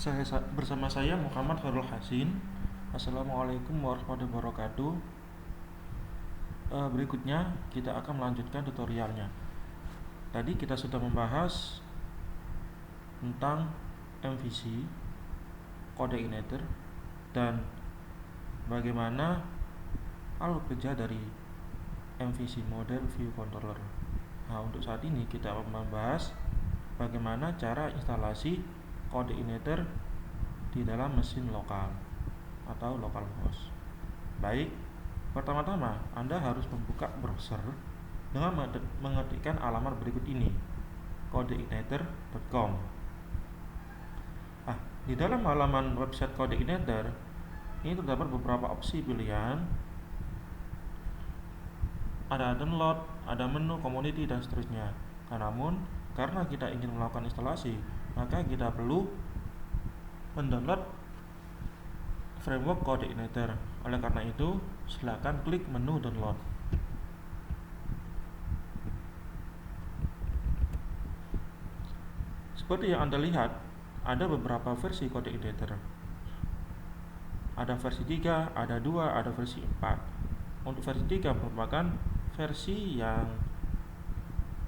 Bersama saya Muhammad Khairul Hasin. Assalamualaikum warahmatullahi wabarakatuh. Berikutnya kita akan melanjutkan tutorialnya. Tadi kita sudah membahas tentang MVC, kode igniter, dan bagaimana alur kerja dari MVC model view controller. Nah, untuk saat ini kita akan membahas bagaimana cara instalasi kode igniter di dalam mesin lokal atau localhost. Baik, pertama-tama Anda harus membuka browser dengan mengetikkan alamat berikut ini, codeigniter.com. Di dalam halaman website codeigniter ini terdapat beberapa opsi pilihan. Ada download, ada menu, community, dan seterusnya. Namun, karena kita ingin melakukan instalasi, maka kita perlu mendownload framework codeigniter. Oleh karena itu, silakan klik menu download. Seperti yang Anda lihat, ada beberapa versi codeigniter. Ada versi 3, ada 2, ada versi 4. Untuk versi 3 merupakan versi yang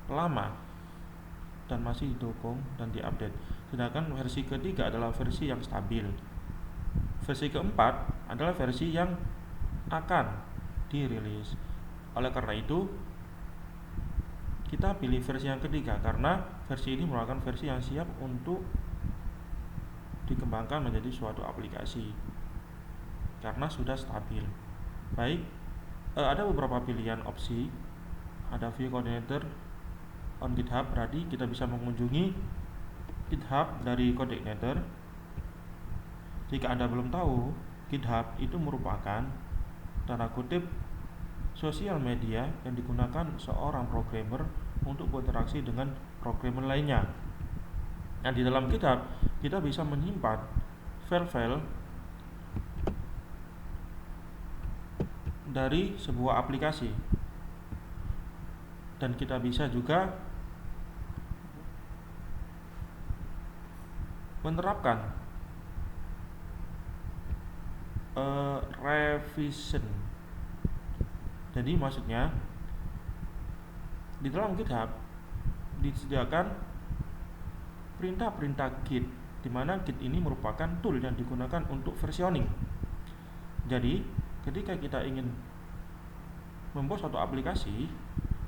lama dan masih didukung dan diupdate. Sedangkan versi ketiga adalah versi yang stabil. Versi keempat adalah versi yang akan dirilis. Oleh karena itu, kita pilih versi yang ketiga karena versi ini merupakan versi yang siap untuk dikembangkan menjadi suatu aplikasi karena sudah stabil. Baik, ada beberapa pilihan opsi. Ada view coordinator on GitHub, berarti kita bisa mengunjungi GitHub dari codeigniter. Jika Anda belum tahu, GitHub itu merupakan tanda kutip sosial media yang digunakan seorang programmer untuk berinteraksi dengan programmer lainnya. Nah, di dalam GitHub kita bisa menyimpan file-file dari sebuah aplikasi, dan kita bisa juga menerapkan revision. Jadi maksudnya di dalam GitHub disediakan perintah-perintah Git, di mana Git ini merupakan tool yang digunakan untuk versioning. Jadi ketika kita ingin membuat suatu aplikasi,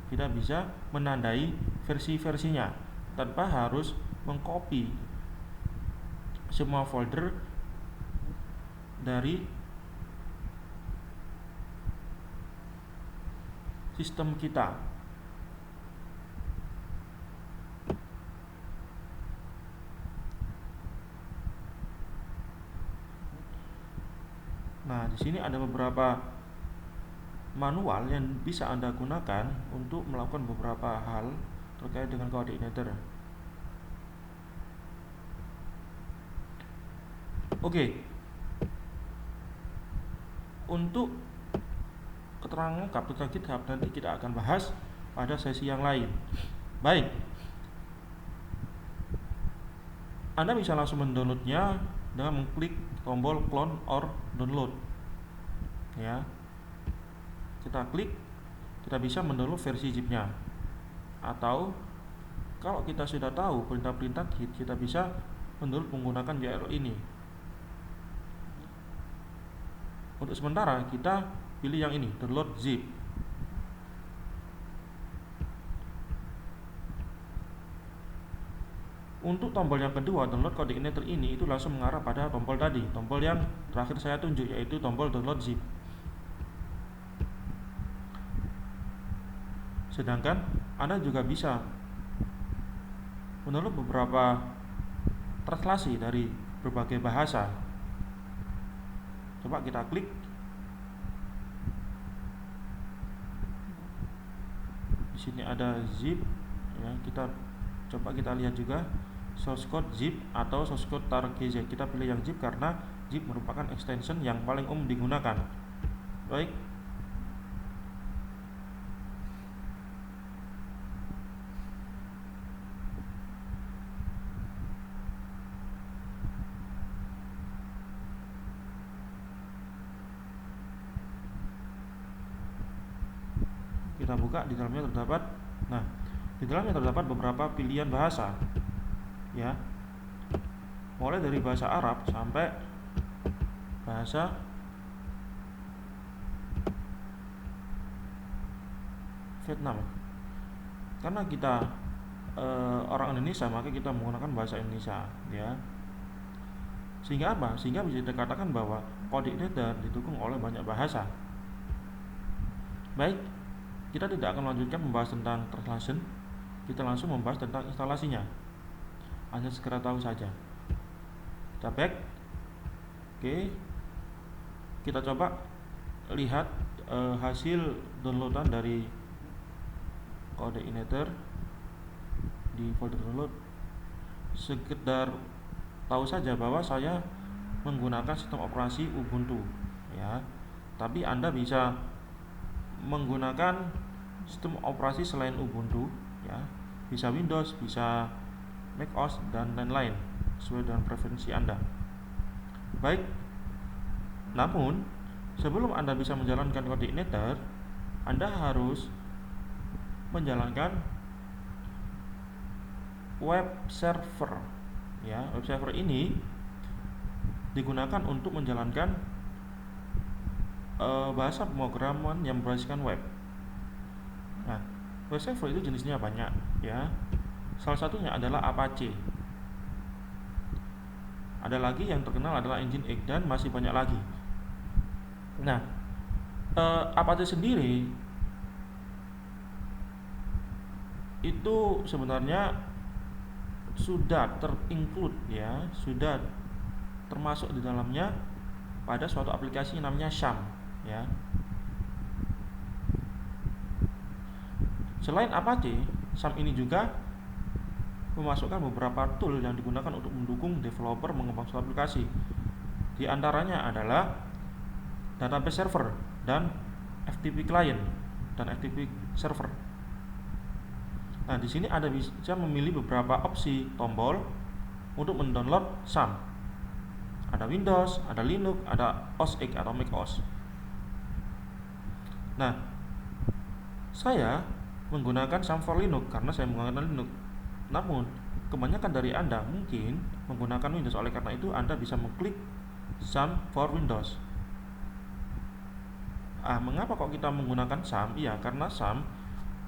kita bisa menandai versi-versinya tanpa harus mengcopy semua folder dari sistem kita. Nah, di sini ada beberapa manual yang bisa Anda gunakan untuk melakukan beberapa hal terkait dengan codeigniter. Oke. Untuk keterangan lengkap tentang GitHub nanti kita akan bahas pada sesi yang lain. Baik, Anda bisa langsung mendownloadnya dengan mengklik tombol clone or download. Ya, kita klik, kita bisa mendownload versi zip-nya. Atau kalau kita sudah tahu perintah-perintah Git, kita bisa mendownload menggunakan URL ini. Untuk sementara kita pilih yang ini, download zip. Untuk tombol yang kedua, download codeigniter ini itu langsung mengarah pada tombol tadi, tombol yang terakhir saya tunjuk, yaitu tombol download zip. Sedangkan Anda juga bisa mendownload beberapa translasi dari berbagai bahasa. Coba kita klik. Di sini ada zip, ya, kita coba kita lihat juga source code zip atau source code tar.gz. Kita pilih yang zip karena zip merupakan extension yang paling umum digunakan. Baik. kita buka, di dalamnya terdapat beberapa pilihan bahasa, ya, mulai dari bahasa Arab sampai bahasa Vietnam. Karena kita orang Indonesia, maka kita menggunakan bahasa Indonesia, ya. Sehingga apa? Sehingga bisa dikatakan bahwa CodeIgniter didukung oleh banyak bahasa. Baik, kita tidak akan melanjutkan membahas tentang translation. Kita langsung membahas tentang instalasinya. Hanya segera tahu saja. Kita back. Oke. Kita coba lihat hasil downloadan dari CodeIgniter di folder download. Sekedar tahu saja bahwa saya menggunakan sistem operasi Ubuntu, ya. Tapi Anda bisa menggunakan sistem operasi selain Ubuntu, ya. Bisa Windows, bisa macOS dan lain-lain sesuai dengan preferensi Anda. Baik. Namun, sebelum Anda bisa menjalankan CodeIgniter, Anda harus menjalankan web server. Ya, web server ini digunakan untuk menjalankan bahasa pemrograman yang berasaskan web. Nah, web server itu jenisnya banyak, ya. Salah satunya adalah Apache. Ada lagi yang terkenal adalah Nginx dan masih banyak lagi. Nah, Apache sendiri itu sebenarnya sudah terinclude, ya, sudah termasuk di dalamnya pada suatu aplikasi yang namanya SAM, ya. Selain Apache, SAM ini juga memasukkan beberapa tool yang digunakan untuk mendukung developer mengembangkan suatu aplikasi. Di antaranya adalah database server dan FTP client dan FTP server. Nah, di sini Anda bisa memilih beberapa opsi tombol untuk mendownload SAM. Ada Windows, ada Linux, ada OS X atau macOS. Nah, saya menggunakan SAM for Linux karena saya menggunakan Linux. Namun, kebanyakan dari Anda mungkin menggunakan Windows. Oleh karena itu, Anda bisa mengklik SAM for Windows. Mengapa kok kita menggunakan SAM? Iya, karena SAM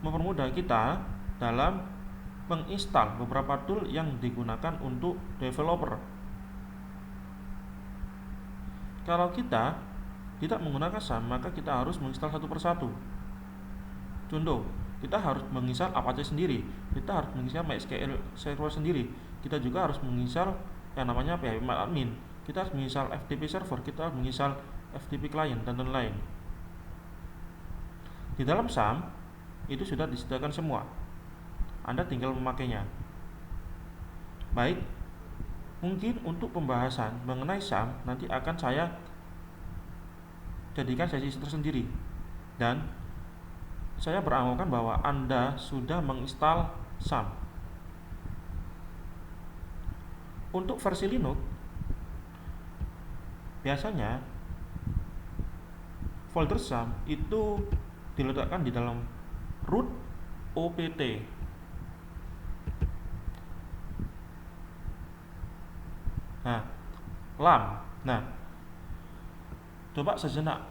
mempermudah kita dalam menginstal beberapa tool yang digunakan untuk developer. Kalau kita tidak menggunakan SAM, maka kita harus menginstal satu persatu. Contoh, kita harus menginstal Apache sendiri, kita harus menginstal MySQL server sendiri, kita juga harus menginstal yang namanya phpMyAdmin, kita harus menginstal FTP server, kita harus menginstal FTP client dan lain-lain. Di dalam SAM itu sudah disediakan semua. Anda tinggal memakainya. Baik, mungkin untuk pembahasan mengenai SAM nanti akan saya jadikan sesi tersendiri, dan saya beranggapan bahwa Anda sudah menginstal SAM. Untuk versi Linux, biasanya folder SAM itu diletakkan di dalam root opt. Nah, coba sejenak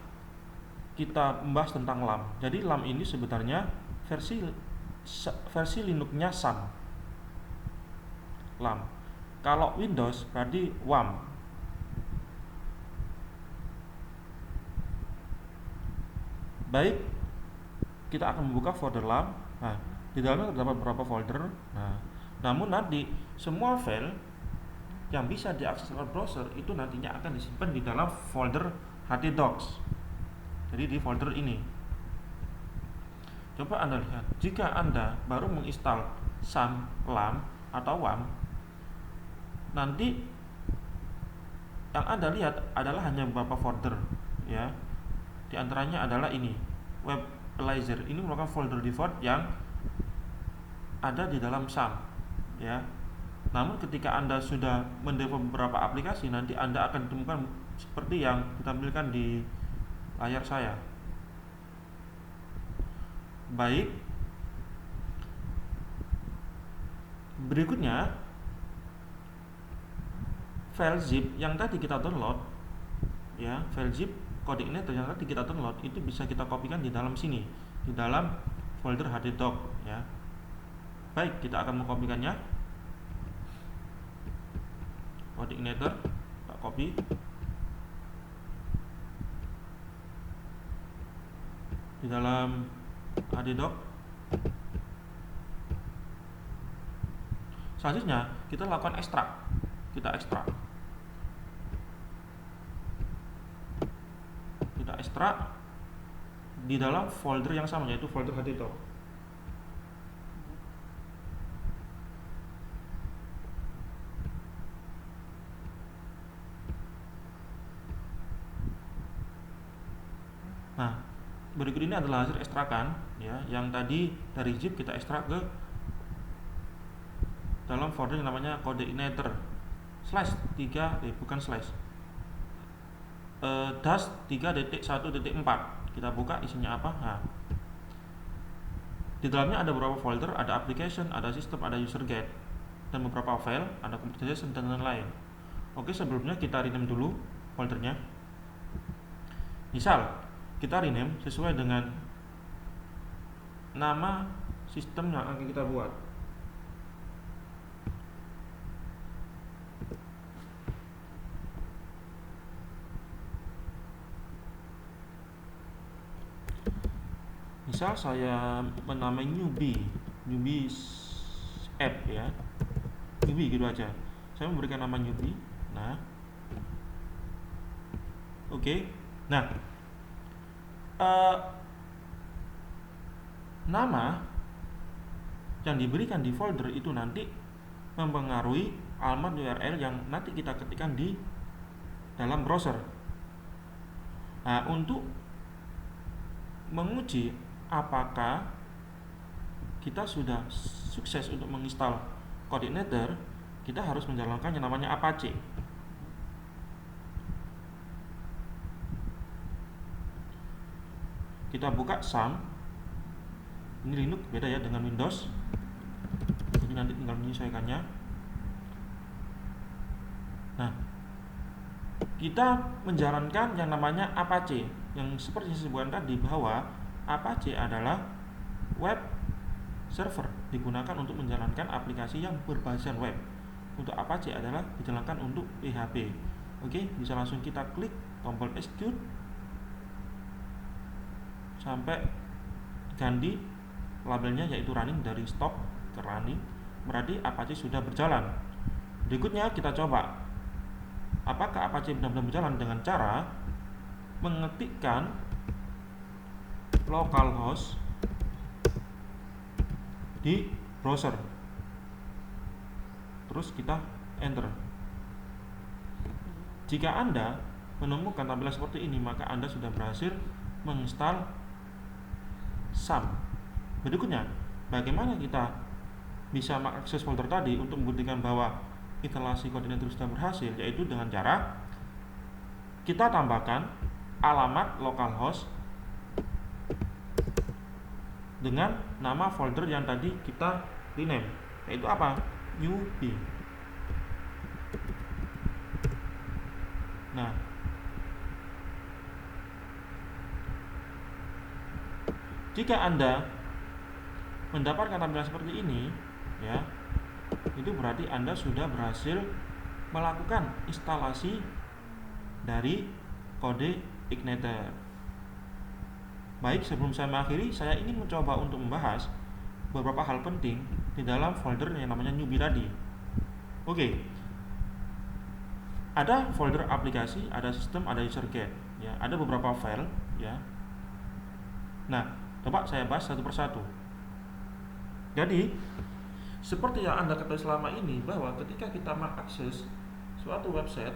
kita membahas tentang LAM. Jadi LAM ini sebenarnya versi Linux-nya SAM. LAM. Kalau Windows berarti WAM. Baik, kita akan membuka folder LAM. Nah, di dalamnya terdapat beberapa folder. Nah, namun nanti semua file yang bisa diakses oleh browser itu nantinya akan disimpan di dalam folder htdocs. Jadi di folder ini. Coba Anda lihat, jika Anda baru menginstal SAM, LAM atau WAM, nanti yang Anda lihat adalah hanya beberapa folder, ya. Di antaranya adalah ini, Webalizer. Ini merupakan folder default yang ada di dalam SAM, ya. Namun ketika Anda sudah mendevelop beberapa aplikasi, nanti Anda akan temukan seperti yang ditampilkan di layar saya. Baik. Berikutnya, file zip yang tadi kita download, ya, file zip kode igniter yang tadi kita download itu bisa kita kopikan di dalam sini, di dalam folder hddoc, ya. Baik, kita akan mengkopikannya. Kode igniter, kita copy. Di dalam hddoc. Selanjutnya kita lakukan ekstrak. Kita ekstrak di dalam folder yang sama, yaitu folder hddoc. Nah, berikut ini adalah hasil ekstrakan, ya, yang tadi dari zip kita ekstrak ke dalam folder yang namanya kode igniter dash 3.1.4. kita buka isinya apa. Nah, di dalamnya ada beberapa folder, ada application, ada system, ada user guide, dan beberapa file, ada computation dan lain-lain. Oke, sebelumnya kita rename dulu foldernya. Misal kita rename sesuai dengan nama sistem yang akan kita buat. Misal saya menamai newbie app, ya, newbie gitu aja. Saya memberikan nama newbie. Nah, oke. Nah, nama yang diberikan di folder itu nanti mempengaruhi alamat URL yang nanti kita ketikkan di dalam browser. Nah, untuk menguji apakah kita sudah sukses untuk menginstal kode igniter, kita harus menjalankan yang namanya Apache. Kita buka SAM. Ini Linux, beda ya dengan Windows, jadi nanti tinggal menyesuaikannya. Nah, kita menjalankan yang namanya Apache, yang seperti saya sebutkan tadi bahwa Apache adalah web server, digunakan untuk menjalankan aplikasi yang berbasis web. Untuk Apache adalah dijalankan untuk PHP. Oke, bisa langsung kita klik tombol execute sampai ganti labelnya, yaitu running, dari stop ke running, berarti Apache sudah berjalan. Berikutnya kita coba apakah Apache benar-benar berjalan dengan cara mengetikkan localhost di browser, terus kita enter. Jika Anda menemukan tampilan seperti ini, maka Anda sudah berhasil menginstal SAM. Berikutnya, bagaimana kita bisa mengakses folder tadi untuk membuktikan bahwa instalasi kode igniter sudah berhasil, yaitu dengan cara kita tambahkan alamat localhost dengan nama folder yang tadi kita rename, yaitu apa? Newbie. Nah, jika Anda mendapatkan tampilan seperti ini, ya, itu berarti Anda sudah berhasil melakukan instalasi dari kode igniter. Baik, sebelum saya mengakhiri, saya ingin mencoba untuk membahas beberapa hal penting di dalam folder yang namanya newbie tadi. Oke. Ada folder aplikasi, ada sistem, ada user guide, ya, ada beberapa file, ya. Nah, coba saya bahas satu persatu. Jadi, seperti yang Anda ketahui selama ini, bahwa ketika kita mengakses suatu website,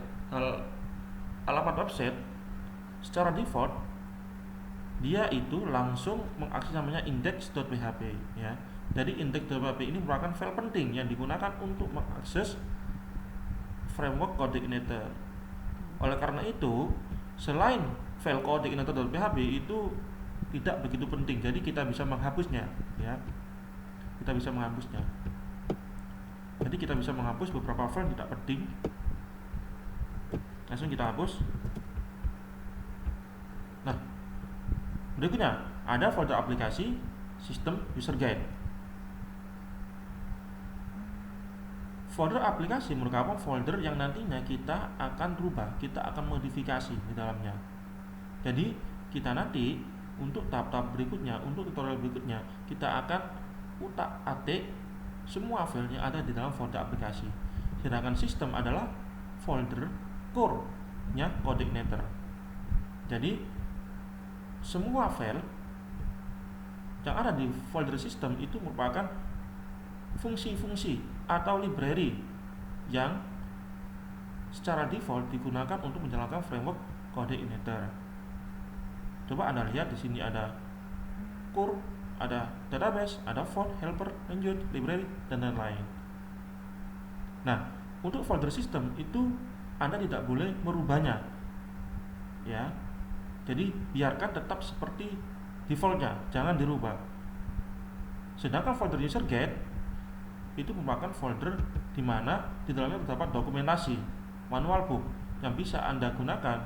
alamat website, secara default dia itu langsung mengakses namanya index.php, ya. Jadi index.php ini merupakan file penting yang digunakan untuk mengakses framework kode igniter. Oleh karena itu, selain file kode igniter.php itu tidak begitu penting, jadi kita bisa menghapusnya ya. Kita bisa menghapusnya. Jadi kita bisa menghapus beberapa file tidak penting. Langsung kita hapus. Nah, berikutnya ada folder aplikasi sistem user guide. Folder aplikasi merupakan folder yang nantinya kita akan rubah, kita akan modifikasi di dalamnya. Jadi kita nanti untuk tahap-tahap berikutnya, untuk tutorial berikutnya, kita akan utak-atik semua file yang ada di dalam folder aplikasi. Sedangkan sistem adalah folder core-nya CodeIgniter. Jadi semua file yang ada di folder sistem itu merupakan fungsi-fungsi atau library yang secara default digunakan untuk menjalankan framework CodeIgniter. Coba Anda lihat di sini ada core, ada database, ada font, helper, lanjut, library, dan lain-lain. Nah, untuk folder system itu Anda tidak boleh merubahnya, ya. Jadi biarkan tetap seperti defaultnya, jangan dirubah. Sedangkan folder user guide itu merupakan folder di mana di dalamnya terdapat dokumentasi, manual book yang bisa Anda gunakan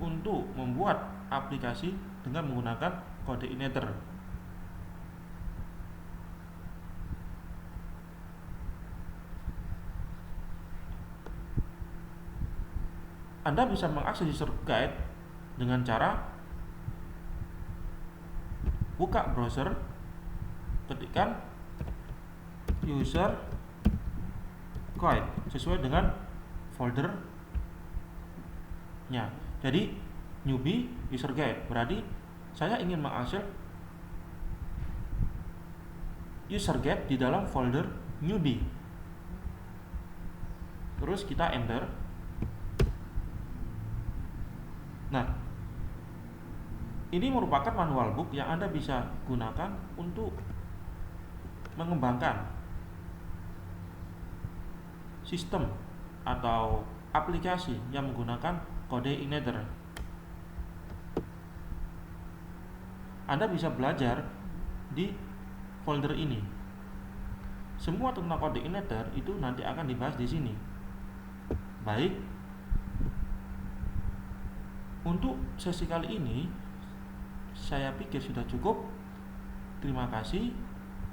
untuk membuat aplikasi dengan menggunakan CodeIgniter. Anda bisa mengakses user guide dengan cara buka browser, ketikkan user guide sesuai dengan foldernya. Jadi newbie user guide berarti saya ingin mengakses user guide di dalam folder newbie. Terus kita enter. Nah, ini merupakan manual book yang Anda bisa gunakan untuk mengembangkan sistem atau aplikasi yang menggunakan CodeIgniter. Anda bisa belajar di folder ini. Semua tentang CodeIgniter itu nanti akan dibahas di sini. Baik, untuk sesi kali ini saya pikir sudah cukup. Terima kasih.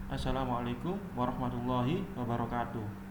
Assalamualaikum warahmatullahi wabarakatuh.